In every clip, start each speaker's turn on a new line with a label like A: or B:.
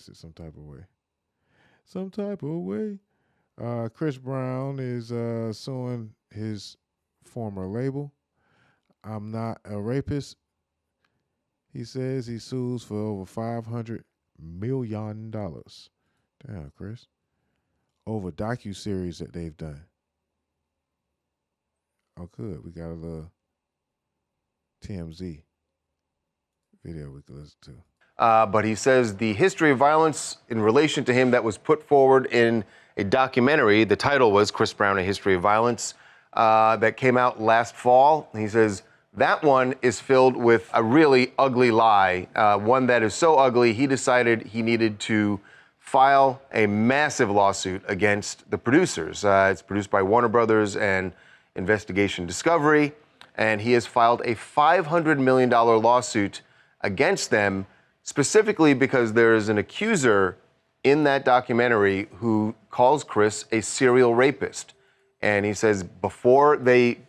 A: Some type of way. Some type of way. Chris Brown is suing his former label. I'm not a rapist. He says he sues for over $500 million. Damn, Chris. Over docuseries that they've done. Oh, good. We got a little TMZ video we can listen to.
B: But he says the history of violence in relation to him that was put forward in a documentary, the title was Chris Brown, A History of Violence, that came out last fall. He says that one is filled with a really ugly lie, one that is so ugly he decided he needed to file a massive lawsuit against the producers. It's produced by Warner Brothers and Investigation Discovery, and he has filed a $500 million lawsuit against them, specifically because there is an accuser in that documentary who calls Chris a serial rapist. And he says before they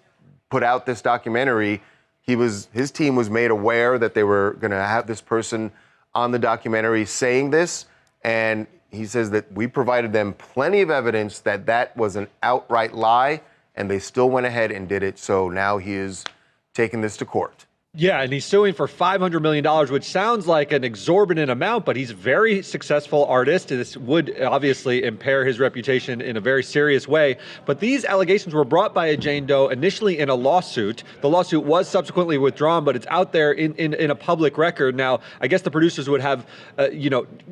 B: put out this documentary, his team was made aware that they were going to have this person on the documentary saying this. And he says that we provided them plenty of evidence that that was an outright lie, and they still went ahead and did it. So now he is taking this to court.
C: Yeah, and he's suing for $500 million, which sounds like an exorbitant amount, but he's a very successful artist. This would obviously impair his reputation in a very serious way. But these allegations were brought by a Jane Doe initially in a lawsuit. The lawsuit was subsequently withdrawn, but it's out there in a public record. Now, I guess the producers would have,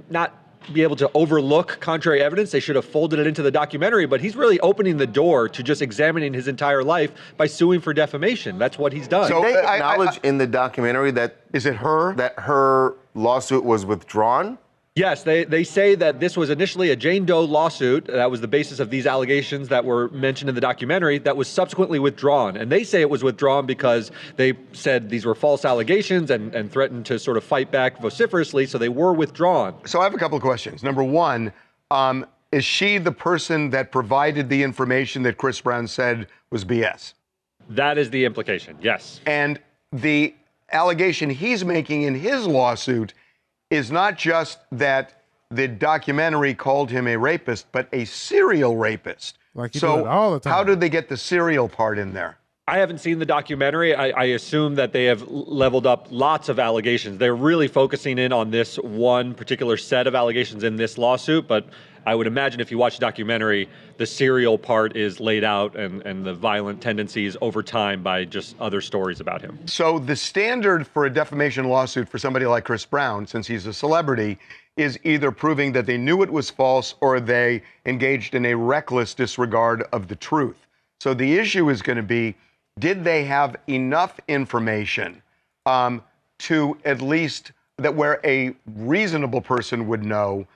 C: not be able to overlook contrary evidence. They should have folded it into the documentary, but he's really opening the door to just examining his entire life by suing for defamation. That's what he's done.
B: So they acknowledge in the documentary that her lawsuit was withdrawn?
C: Yes, they say that this was initially a Jane Doe lawsuit. That was the basis of these allegations that were mentioned in the documentary that was subsequently withdrawn. And they say it was withdrawn because they said these were false allegations and threatened to sort of fight back vociferously. So they were withdrawn.
D: So I have a couple of questions. Number one, is she the person that provided the information that Chris Brown said was BS?
C: That is the implication, yes.
D: And the allegation he's making in his lawsuit is not just that the documentary called him a rapist, but a serial rapist.
A: Like you do it all the time.
D: How did they get the serial part in there?
C: I haven't seen the documentary. I assume that they have leveled up lots of allegations. They're really focusing in on this one particular set of allegations in this lawsuit, but I would imagine if you watch the documentary, the serial part is laid out and the violent tendencies over time by just other stories about him.
D: So the standard for a defamation lawsuit for somebody like Chris Brown, since he's a celebrity, is either proving that they knew it was false or they engaged in a reckless disregard of the truth. So the issue is going to be, did they have enough information to at least that where a reasonable person would know,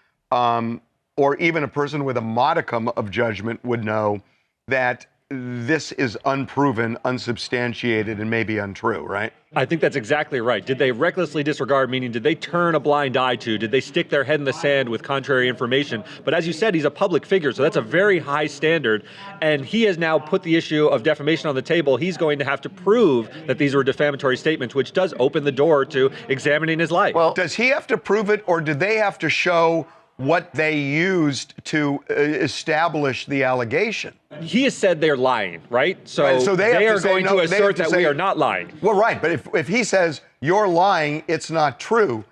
D: or even a person with a modicum of judgment would know that this is unproven, unsubstantiated, and maybe untrue, right?
C: I think that's exactly right. Did they recklessly disregard, meaning did they turn a blind eye to? Did they stick their head in the sand with contrary information? But as you said, he's a public figure, so that's a very high standard. And he has now put the issue of defamation on the table. He's going to have to prove that these were defamatory statements, which does open the door to examining his life.
D: Well, does he have to prove it, or did they have to show what they used to establish the allegation?
C: He has said they're lying, right? So they are going to assert that we are not lying.
D: Well, right, but if he says you're lying, it's not true,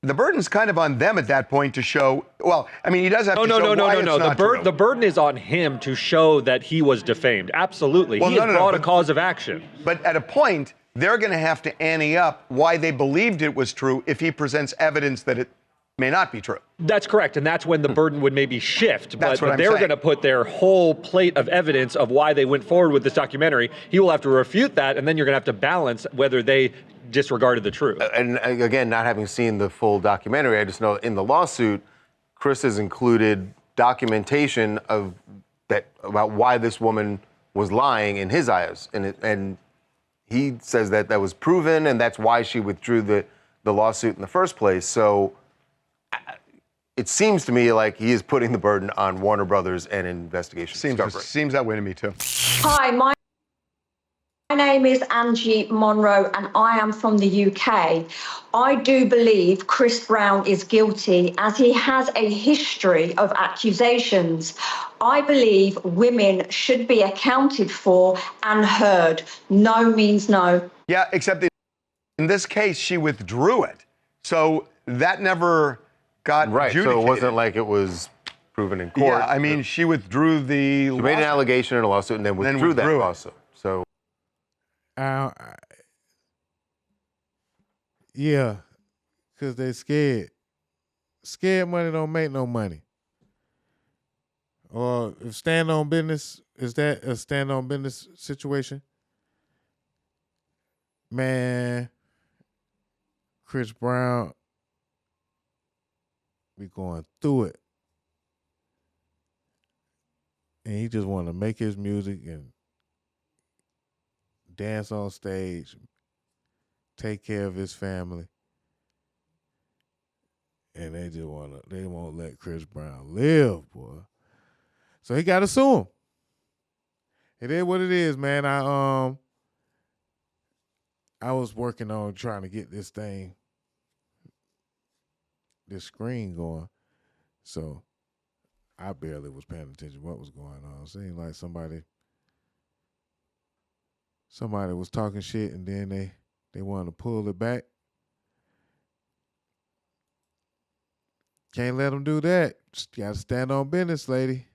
D: the burden's kind of on them at that point to show, well, I mean, he does have to show why it's not true.
C: The burden is on him to show that he was defamed. Absolutely. He has brought a cause of action.
D: But at a point, they're going to have to ante up why they believed it was true if he presents evidence that it may not be true.
C: That's correct, and that's when the burden would maybe shift.
D: But
C: they're going to put their whole plate of evidence of why they went forward with this documentary. He will have to refute that, and then you're going to have to balance whether they disregarded the truth.
B: And again, not having seen the full documentary, I just know in the lawsuit, Chris has included documentation about why this woman was lying in his eyes, and he says that that was proven, and that's why she withdrew the lawsuit in the first place. So it seems to me like he is putting the burden on Warner Brothers and Investigation Discovery.
D: Seems that way to me, too.
E: Hi, my name is Angie Monroe and I am from the UK. I do believe Chris Brown is guilty as he has a history of accusations. I believe women should be accounted for and heard. No means no.
D: Yeah, except in this case, she withdrew it. So that never got
B: Right.
D: adjudicated.
B: So it wasn't like it was proven in court.
D: Yeah, I mean, she withdrew the
B: She made an allegation in a lawsuit and then withdrew that
D: it.
B: lawsuit. So
A: yeah, because they scared. Scared money don't make no money. Or if stand on business, is that a stand on business situation? Man, Chris Brown be going through it. And he just want to make his music and dance on stage, take care of his family. And they won't let Chris Brown live, boy. So he got to sue him. It is what it is, man. I was working on trying to get this screen going. So I barely was paying attention to what was going on. It seemed like somebody was talking shit and then they wanted to pull it back. Can't let them do that. Just got to stand on business, lady.